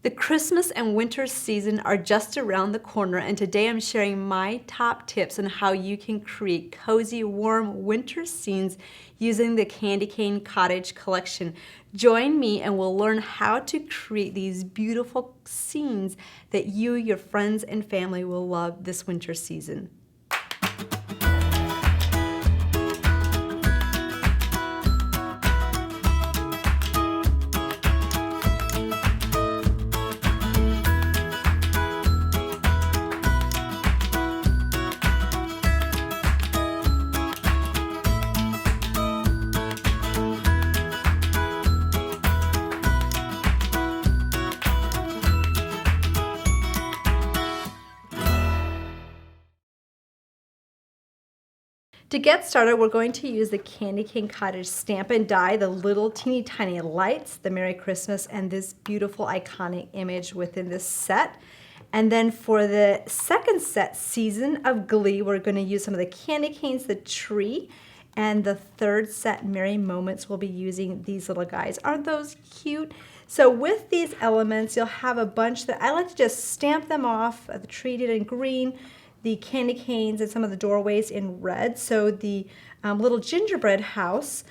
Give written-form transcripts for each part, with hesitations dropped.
The Christmas and winter season are just around the corner, and today I'm sharing my top tips on how you can create cozy, warm winter scenes using the Candy Cane Cottage Collection. Join me and we'll learn how to create these beautiful scenes that you, your friends, and family will love this winter season. To get started, we're going to use the Candy Cane Cottage Stamp and Die, the little teeny tiny lights, the Merry Christmas, and this beautiful iconic image within this set. And then for the second set, Season of Glee, we're going to use some of the candy canes, the tree, and the third set, Merry Moments, we'll be using these little guys. Aren't those cute? So with these elements, you'll have a bunch that I like to just stamp them off. The tree did in green, the candy canes and some of the doorways in red. So the little gingerbread house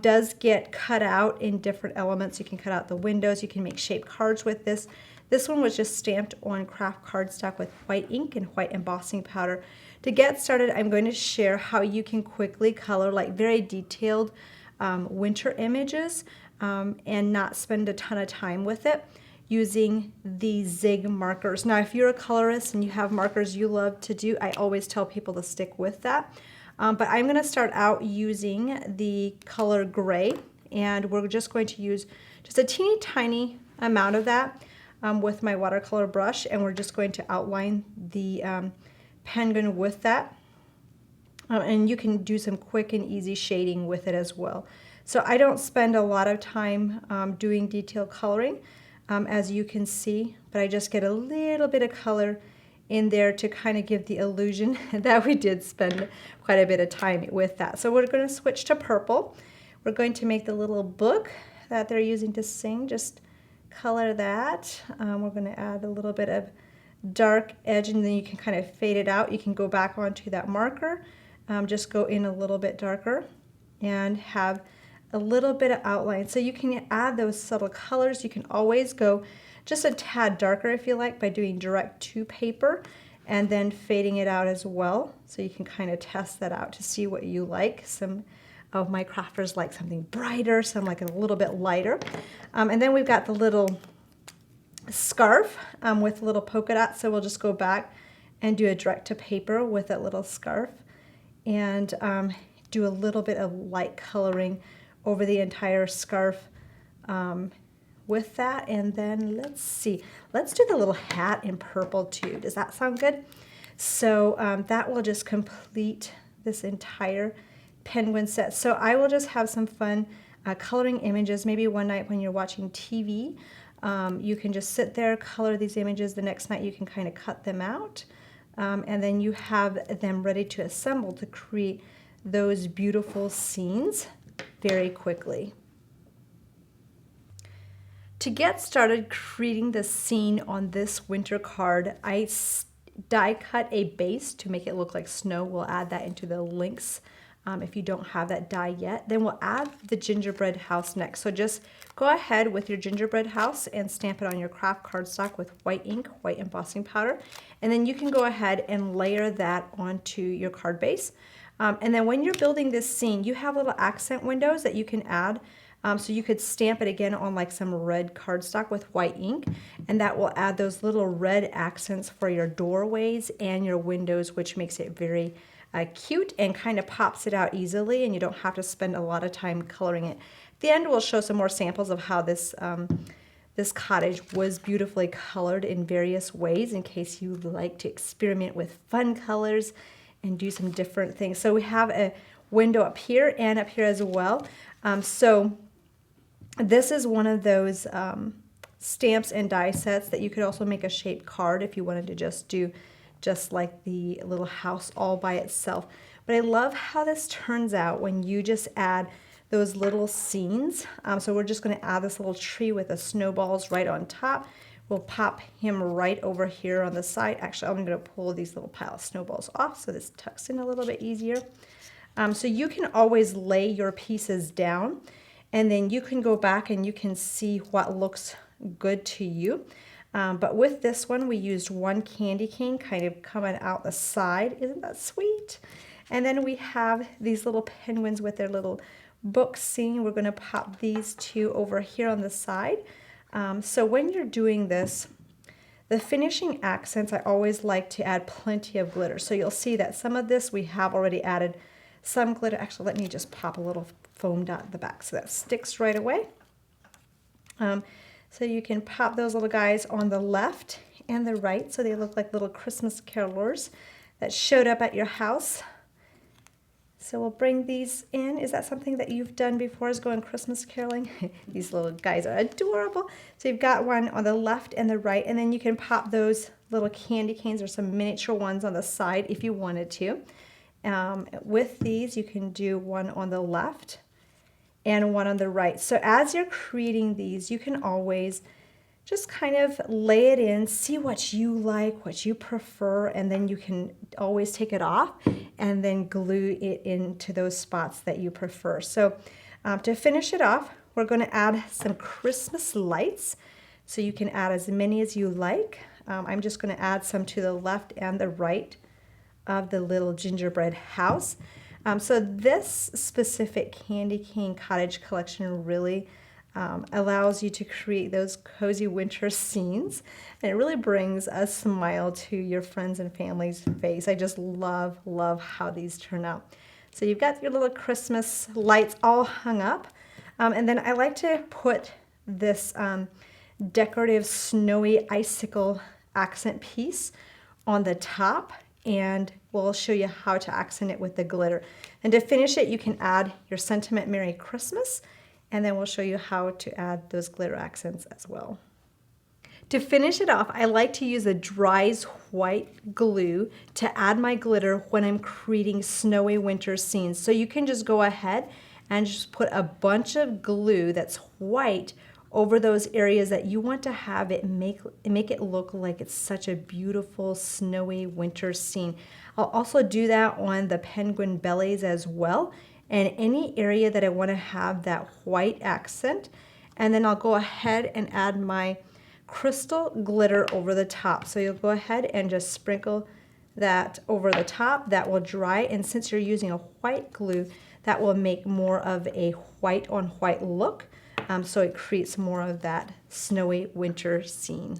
does get cut out in different elements. You can cut out the windows, you can make shaped cards with this. This one was just stamped on craft cardstock with white ink and white embossing powder. To get started, I'm going to share how you can quickly color like very detailed winter images and not spend a ton of time with it, using the zig markers. Now, if you're a colorist and you have markers you love to do, I always tell people to stick with that. But I'm going to start out using the color gray, and we're just going to use just a teeny tiny amount of that with my watercolor brush, and we're just going to outline the penguin with that. And you can do some quick and easy shading with it as well. So I don't spend a lot of time doing detailed coloring, as you can see, but I just get a little bit of color in there to kind of give the illusion that we did spend quite a bit of time with that. So we're going to switch to purple. We're going to make the little book that they're using to sing, just color that. We're going to add a little bit of dark edge, and then you can kind of fade it out. You can go back onto that marker, just go in a little bit darker and have a little bit of outline. So you can add those subtle colors. You can always go just a tad darker if you like by doing direct to paper and then fading it out as well. So you can kind of test that out to see what you like. Some of my crafters like something brighter, some like a little bit lighter. And then we've got the little scarf with little polka dots. So we'll just go back and do a direct to paper with that little scarf and do a little bit of light coloring over the entire scarf with that. And then let's see, let's do the little hat in purple too. Does that sound good? So that will just complete this entire penguin set. So I will just have some fun coloring images. Maybe one night when you're watching TV, you can just sit there, color these images. The next night you can kind of cut them out, and then you have them ready to assemble to create those beautiful scenes very quickly. To get started creating the scene on this winter card, I die cut a base to make it look like snow. We'll add that into the links if you don't have that die yet. Then we'll add the gingerbread house next. So just go ahead with your gingerbread house and stamp it on your craft cardstock with white ink, white embossing powder, and then you can go ahead and layer that onto your card base. And then when you're building this scene, you have little accent windows that you can add. So you could stamp it again on like some red cardstock with white ink, and that will add those little red accents for your doorways and your windows, which makes it very cute and kind of pops it out easily, and you don't have to spend a lot of time coloring it. At the end, we'll show some more samples of how this this cottage was beautifully colored in various ways in case you like to experiment with fun colors and do some different things. So we have a window up here and up here as well. So this is one of those stamps and die sets that you could also make a shaped card if you wanted to just do just like the little house all by itself. But I love how this turns out when you just add those little scenes. So we're just going to add this little tree with the snowballs right on top. We'll pop him right over here on the side. Actually, I'm going to pull these little pile of snowballs off so this tucks in a little bit easier. So you can always lay your pieces down, and then you can go back and you can see what looks good to you. But with this one, we used one candy cane kind of coming out the side. Isn't that sweet? And then we have these little penguins with their little book scene. We're going to pop these two over here on the side. So when you're doing this, the finishing accents, I always like to add plenty of glitter. So you'll see that some of this we have already added some glitter. Actually, let me just pop a little foam dot at the back so that sticks right away. So you can pop those little guys on the left and the right so they look like little Christmas carolers that showed up at your house. So we'll bring these in. Is that something that you've done before, is going Christmas caroling? These little guys are adorable. So you've got one on the left and the right, and then you can pop those little candy canes or some miniature ones on the side if you wanted to. With these, you can do one on the left and one on the right. So as you're creating these, you can always just kind of lay it in, see what you like, what you prefer, and then you can always take it off and then glue it into those spots that you prefer. So to finish it off, we're going to add some Christmas lights. So you can add as many as you like. I'm just going to add some to the left and the right of the little gingerbread house. So this specific Candy Cane Cottage Collection really allows you to create those cozy winter scenes, and it really brings a smile to your friends and family's face. I just love how these turn out. So you've got your little Christmas lights all hung up, and then I like to put this decorative snowy icicle accent piece on the top, and we'll show you how to accent it with the glitter. And to finish it, you can add your sentiment Merry Christmas, and then we'll show you how to add those glitter accents as well. To finish it off, I like to use a dries white glue to add my glitter when I'm creating snowy winter scenes. So you can just go ahead and just put a bunch of glue that's white over those areas that you want to have it make it look like it's such a beautiful snowy winter scene. I'll also do that on the penguin bellies as well, and any area that I want to have that white accent. And then I'll go ahead and add my crystal glitter over the top. So you'll go ahead and just sprinkle that over the top. That will dry, and since you're using a white glue, that will make more of a white on white look. So it creates more of that snowy winter scene.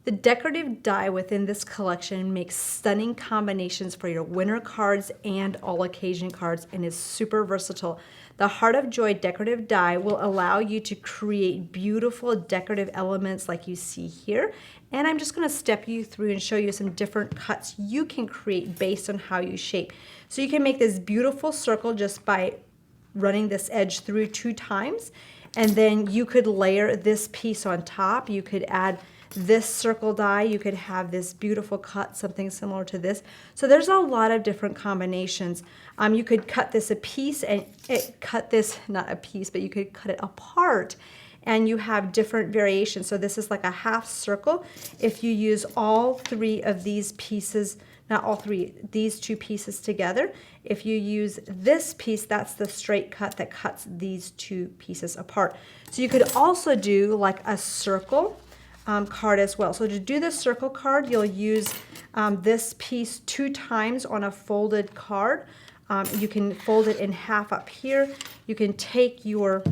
The decorative die within this collection makes stunning combinations for your winter cards and all occasion cards, and is super versatile. The Heart of Joy decorative die will allow you to create beautiful decorative elements like you see here. And I'm just going to step you through and show you some different cuts you can create based on how you shape. So you can make this beautiful circle just by running this edge through 2 times, and then you could layer this piece on top. You could add this circle die, you could have this beautiful cut, something similar to this. So there's a lot of different combinations. You could cut this a piece and cut this, not a piece, but you could cut it apart, and you have different variations. So this is like a half circle. If you use all 3 of these pieces, not all 3, these 2 pieces together, if you use this piece, that's the straight cut that cuts these 2 pieces apart. So you could also do like a circle card as well. So to do the circle card, you'll use this piece 2 times on a folded card. You can fold it in half up here. You can take your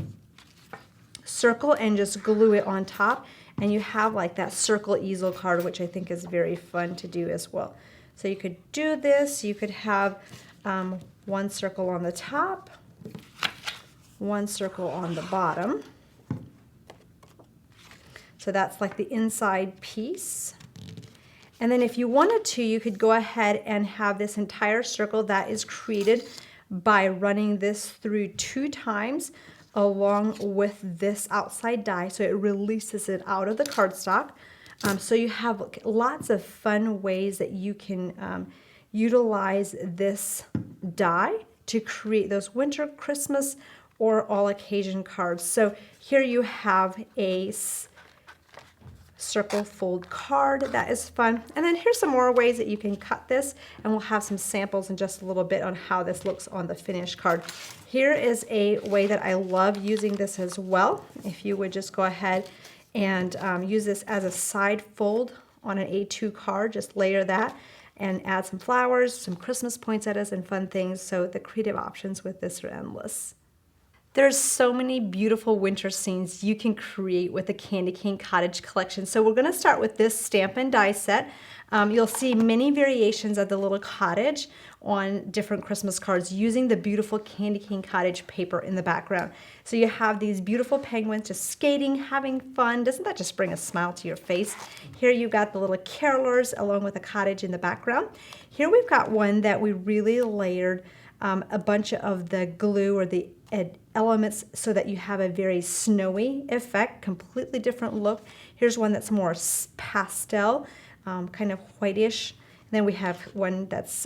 circle and just glue it on top, and you have like that circle easel card, which I think is very fun to do as well. So you could do this. You could have 1 circle on the top, 1 circle on the bottom. So that's like the inside piece. And then if you wanted to, you could go ahead and have this entire circle that is created by running this through 2 times along with this outside die, so it releases it out of the cardstock. So you have lots of fun ways that you can utilize this die to create those winter, Christmas, or all occasion cards. So here you have a circle fold card. That is fun. And then here's some more ways that you can cut this, and we'll have some samples in just a little bit on how this looks on the finished card. Here is a way that I love using this as well. If you would just go ahead and use this as a side fold on an A2 card, just layer that and add some flowers, some Christmas poinsettias, and fun things. So the creative options with this are endless. There's so many beautiful winter scenes you can create with the Candy Cane Cottage Collection. So we're going to start with this stamp and die set. You'll see many variations of the little cottage on different Christmas cards using the beautiful Candy Cane Cottage paper in the background. So you have these beautiful penguins just skating, having fun. Doesn't that just bring a smile to your face? Here you've got the little carolers along with a cottage in the background. Here we've got one that we really layered a bunch of the glue or the elements so that you have a very snowy effect, completely different look. Here's one that's more pastel, kind of whitish. And then we have one that's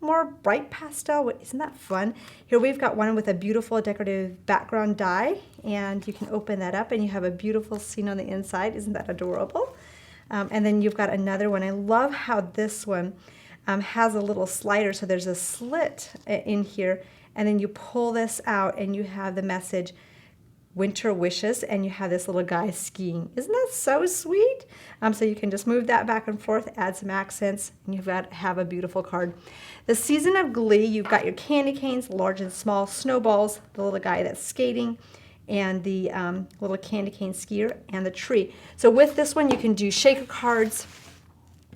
more bright pastel. Isn't that fun? Here we've got one with a beautiful decorative background die, and you can open that up and you have a beautiful scene on the inside. Isn't that adorable? And then you've got another one. I love how this one has a little slider, so there's a slit in here, and then you pull this out and you have the message winter wishes, and you have this little guy skiing. Isn't that so sweet? So you can just move that back and forth, add some accents, and you've got to have a beautiful card. The season of glee, you've got your candy canes, large and small, snowballs, the little guy that's skating, and the little candy cane skier, and the tree. So with this one you can do shaker cards,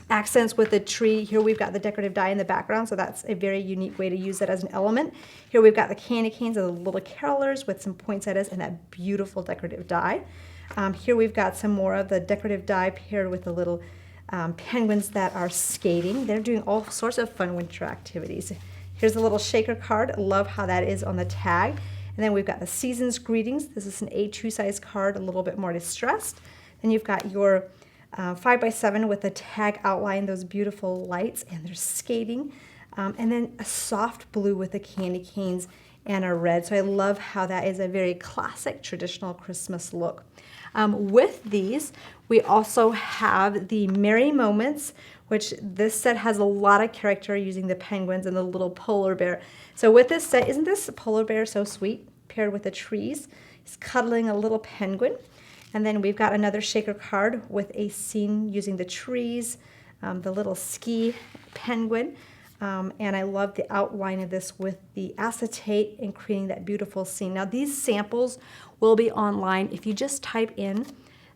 accents with the tree. Here we've got the decorative die in the background, so that's a very unique way to use it as an element. Here we've got the candy canes and the little carolers with some poinsettias and that beautiful decorative die. Here we've got some more of the decorative die paired with the little penguins that are skating. They're doing all sorts of fun winter activities. Here's a little shaker card. I love how that is on the tag. And then we've got the season's greetings. This is an A2 size card, a little bit more distressed. Then you've got your 5x7 with the tag outline, those beautiful lights, and they're skating. And then a soft blue with the candy canes and a red. So I love how that is a very classic traditional Christmas look. With these, we also have the Merry Moments, which this set has a lot of character using the penguins and the little polar bear. So with this set, isn't this polar bear so sweet, paired with the trees? He's cuddling a little penguin. And then we've got another shaker card with a scene using the trees, the little ski penguin. And I love the outline of this with the acetate and creating that beautiful scene. Now these samples will be online. If you just type in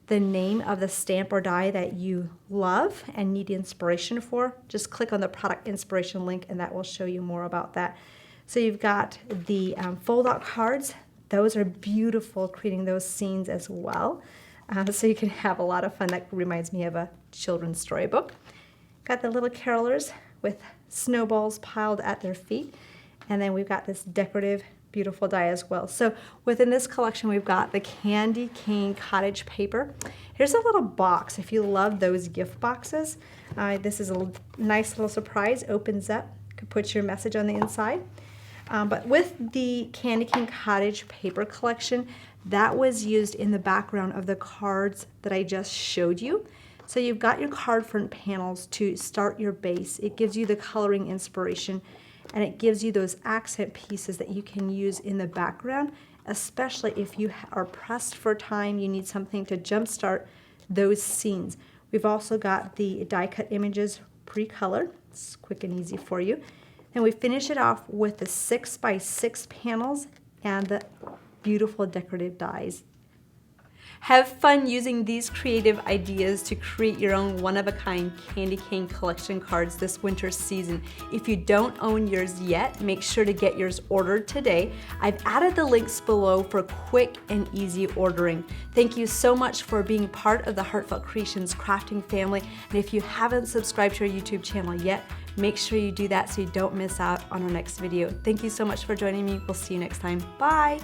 the name of the stamp or die that you love and need inspiration for, just click on the product inspiration link and that will show you more about that. So you've got the fold out cards. Those are beautiful, creating those scenes as well. So you can have a lot of fun. That reminds me of a children's storybook. Got the little carolers with snowballs piled at their feet. And then we've got this decorative, beautiful die as well. So within this collection, we've got the Candy Cane Cottage paper. Here's a little box. If you love those gift boxes, this is a nice little surprise. Opens up, you could put your message on the inside. But with the Candy Cane Cottage paper collection, that was used in the background of the cards that I just showed you. So you've got your card front panels to start your base. It gives you the coloring inspiration, and it gives you those accent pieces that you can use in the background, especially if you are pressed for time, you need something to jumpstart those scenes. We've also got the die cut images pre-colored. It's quick and easy for you. And we finish it off with the 6x6 panels and the beautiful decorative dies. Have fun using these creative ideas to create your own one-of-a-kind Candy Cane collection cards this winter season. If you don't own yours yet, make sure to get yours ordered today. I've added the links below for quick and easy ordering. Thank you so much for being part of the Heartfelt Creations crafting family. And if you haven't subscribed to our YouTube channel yet, make sure you do that so you don't miss out on our next video. Thank you so much for joining me. We'll see you next time. Bye.